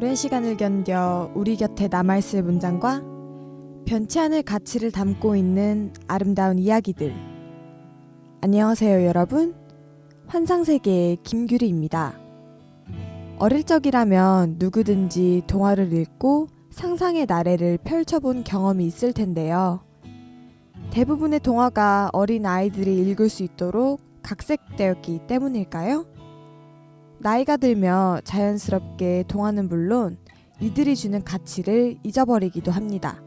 오랜 시간을 견뎌 우리 곁에 남아있을 문장과 변치 않을 가치를 담고 있는 아름다운 이야기들. 안녕하세요 여러분, 환상세계의 김규리입니다. 어릴 적이라면 누구든지 동화를 읽고 상상의 나래를 펼쳐본 경험이 있을 텐데요. 대부분의 동화가 어린 아이들이 읽을 수 있도록 각색되었기 때문일까요? 나이가 들며 자연스럽게 동화는 물론 이들이 주는 가치를 잊어버리기도 합니다.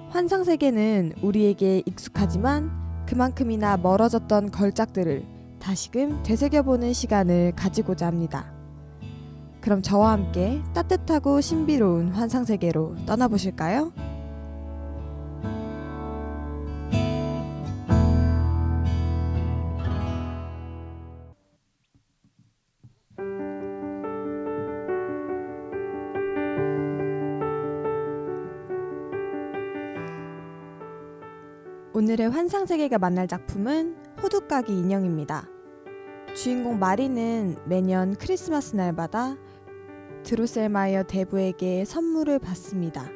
환상세계는 우리에게 익숙하지만 그만큼이나 멀어졌던 걸작들을 다시금 되새겨보는 시간을 가지고자 합니다. 그럼 저와 함께 따뜻하고 신비로운 환상세계로 떠나보실까요? 오늘의 환상세계가 만날 작품은 호두까기 인형입니다. 주인공 마리는 매년 크리스마스 날마다 드로셀마이어 대부에게 선물을 받습니다.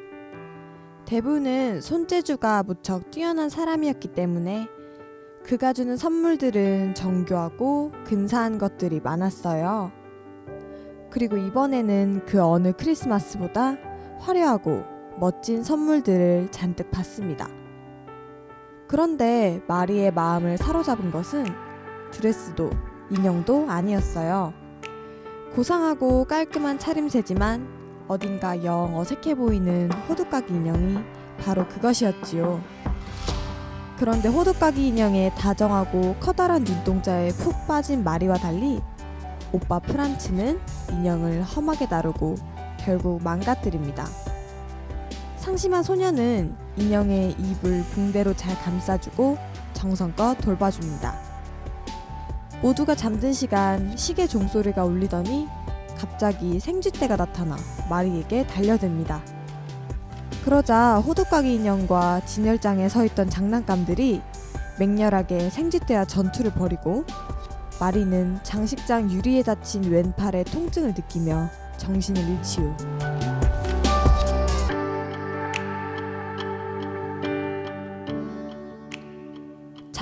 대부는 손재주가 무척 뛰어난 사람이었기 때문에 그가 주는 선물들은 정교하고 근사한 것들이 많았어요. 그리고 이번에는 그 어느 크리스마스보다 화려하고 멋진 선물들을 잔뜩 받습니다. 그런데 마리의 마음을 사로잡은 것은 드레스도 인형도 아니었어요. 고상하고 깔끔한 차림새지만 어딘가 영 어색해 보이는 호두까기 인형이 바로 그것이었지요. 그런데 호두까기 인형의 다정하고 커다란 눈동자에 푹 빠진 마리와 달리 오빠 프란츠는 인형을 험하게 다루고 결국 망가뜨립니다. 상심한 소녀는 인형의 입을 붕대로 잘 감싸주고 정성껏 돌봐줍니다. 모두가 잠든 시간 시계 종소리가 울리더니 갑자기 생쥐떼가 나타나 마리에게 달려듭니다. 그러자 호두까기 인형과 진열장에 서있던 장난감들이 맹렬하게 생쥐떼와 전투를 벌이고 마리는 장식장 유리에 닫힌 왼팔의 통증을 느끼며 정신을 잃지요.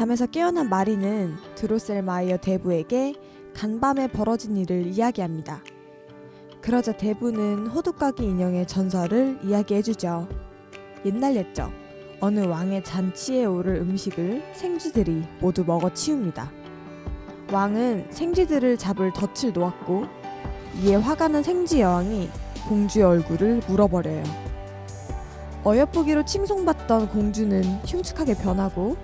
잠에서 깨어난 마리는 드로셀마이어 대부에게 간밤에 벌어진 일을 이야기합니다. 그러자 대부는 호두까기 인형의 전설을 이야기해주죠. 옛날 옛적 어느 왕의 잔치에 오를 음식을 생쥐들이 모두 먹어치웁니다. 왕은 생쥐들을 잡을 덫을 놓았고 이에 화가 난 생쥐 여왕이 공주의 얼굴을 물어버려요. 어여쁘기로 칭송받던 공주는 흉측하게 변하고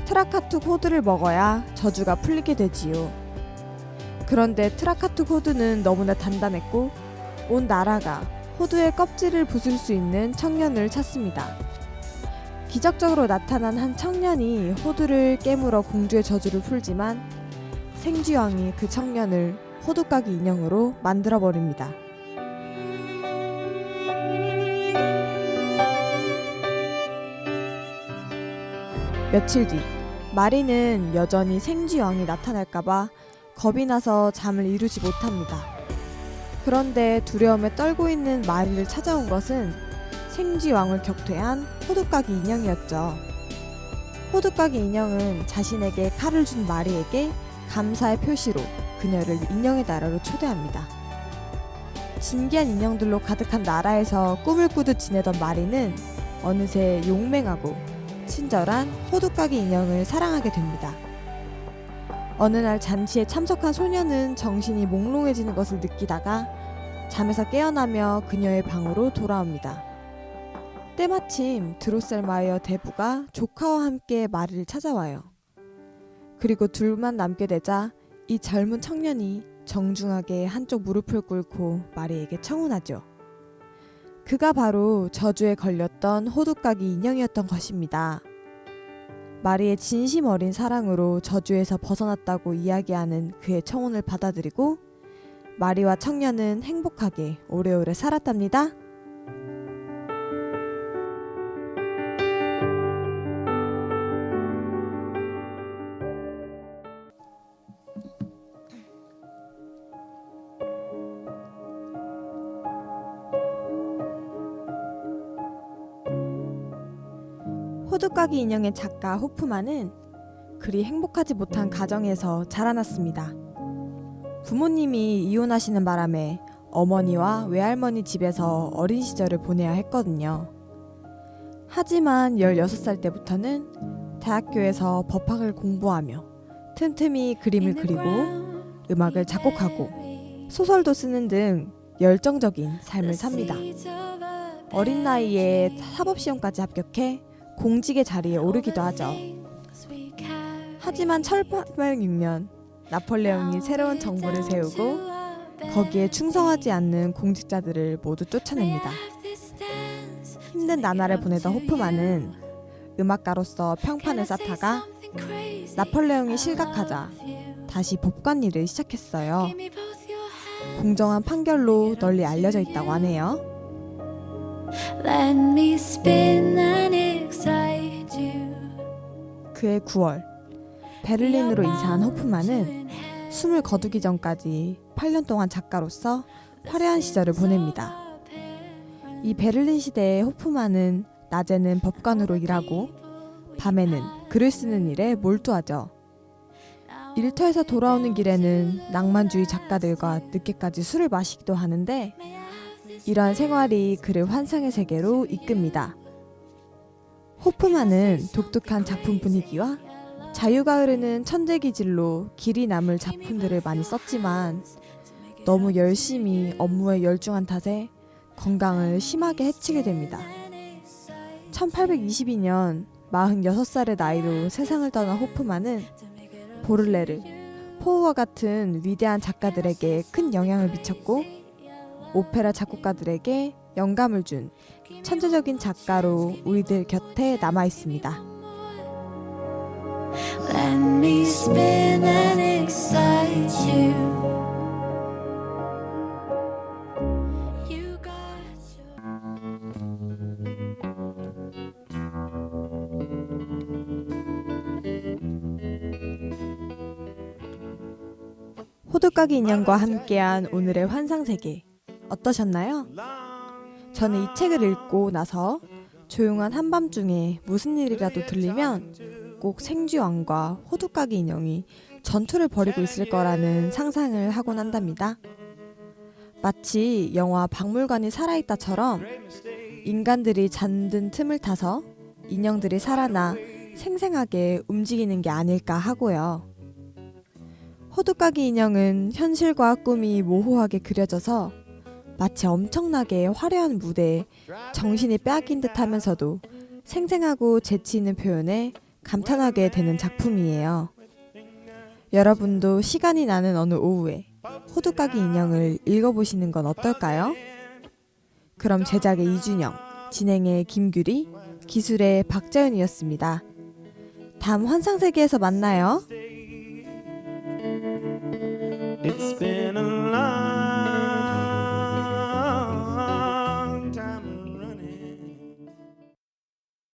트라카툭 호두를 먹어야 저주가 풀리게 되지요. 그런데 트라카툭 호두는 너무나 단단했고 온 나라가 호두의 껍질을 부술 수 있는 청년을 찾습니다. 기적적으로 나타난 한 청년이 호두를 깨물어 공주의 저주를 풀지만 생쥐왕이 그 청년을 호두까기 인형으로 만들어버립니다. 며칠 뒤 마리는 여전히 생쥐왕이 나타날까봐 겁이 나서 잠을 이루지 못합니다. 그런데 두려움에 떨고 있는 마리를 찾아온 것은 생쥐왕을 격퇴한 호두까기 인형이었죠. 호두까기 인형은 자신에게 칼을 준 마리에게 감사의 표시로 그녀를 인형의 나라로 초대합니다. 진기한 인형들로 가득한 나라에서 꿈을 꾸듯 지내던 마리는 어느새 용맹하고 친절한 호두까기 인형을 사랑하게 됩니다. 어느 날 잔치에 참석한 소녀는 정신이 몽롱해지는 것을 느끼다가 잠에서 깨어나며 그녀의 방으로 돌아옵니다. 때마침 드로셀마이어 대부가 조카와 함께 마리를 찾아와요. 그리고 둘만 남게 되자 이 젊은 청년이 정중하게 한쪽 무릎을 꿇고 마리에게 청혼하죠. 그가 바로 저주에 걸렸던 호두까기 인형이었던 것입니다. 마리의 진심 어린 사랑으로 저주에서 벗어났다고 이야기하는 그의 청혼을 받아들이고 마리와 청년은 행복하게 오래오래 살았답니다. 호두까기 인형의 작가 호프만은 그리 행복하지 못한 가정에서 자라났습니다. 부모님이 이혼하시는 바람에 어머니와 외할머니 집에서 어린 시절을 보내야 했거든요. 하지만 16살 때부터는 대학교에서 법학을 공부하며 틈틈이 그림을 그리고 음악을 작곡하고 소설도 쓰는 등 열정적인 삶을 삽니다. 어린 나이에 사법시험까지 합격해 공직의 자리에 오르기도 하죠. 하지만 1806년 나폴레옹이 새로운 정부를 세우고 거기에 충성하지 않는 공직자들을 모두 쫓아냅니다. 힘든 나날을 보내던 호프만은 음악가로서 평판을 쌓다가 나폴레옹이 실각하자 다시 법관 일을 시작했어요. 공정한 판결로 널리 알려져 있다고 하네요. 그해 9월 베를린으로 이사한 호프만은 숨을 거두기 전까지 8년 동안 작가로서 화려한 시절을 보냅니다. 이 베를린 시대의 호프만은 낮에는 법관으로 일하고 밤에는 글을 쓰는 일에 몰두하죠. 일터에서 돌아오는 길에는 낭만주의 작가들과 늦게까지 술을 마시기도 하는데 이러한 생활이 그를 환상의 세계로 이끕니다. 호프만은 독특한 작품 분위기와 자유가 흐르는 천재 기질로 길이 남을 작품들을 많이 썼지만 너무 열심히 업무에 열중한 탓에 건강을 심하게 해치게 됩니다. 1822년 46살의 나이로 세상을 떠난 호프만은 보를레르, 포우와 같은 위대한 작가들에게 큰 영향을 미쳤고 오페라 작곡가들에게 영감을 준 천재적인 작가로 우리들 곁에 남아 있습니다. Let me spin and excite you. You got 호두까기 인형과 함께한 오늘의 환상세계 어떠셨나요? 저는 이 책을 읽고 나서 조용한 한밤중에 무슨 일이라도 들리면 꼭 생쥐왕과 호두까기 인형이 전투를 벌이고 있을 거라는 상상을 하곤 한답니다. 마치 영화 박물관이 살아있다처럼 인간들이 잠든 틈을 타서 인형들이 살아나 생생하게 움직이는 게 아닐까 하고요. 호두까기 인형은 현실과 꿈이 모호하게 그려져서 마치 엄청나게 화려한 무대에 정신이 빼앗긴 듯 하면서도 생생하고 재치 있는 표현에 감탄하게 되는 작품이에요. 여러분도 시간이 나는 어느 오후에 호두까기 인형을 읽어보시는 건 어떨까요? 그럼 제작의 이준영, 진행의 김규리, 기술의 박자연이었습니다. 다음 환상세계에서 만나요. It's been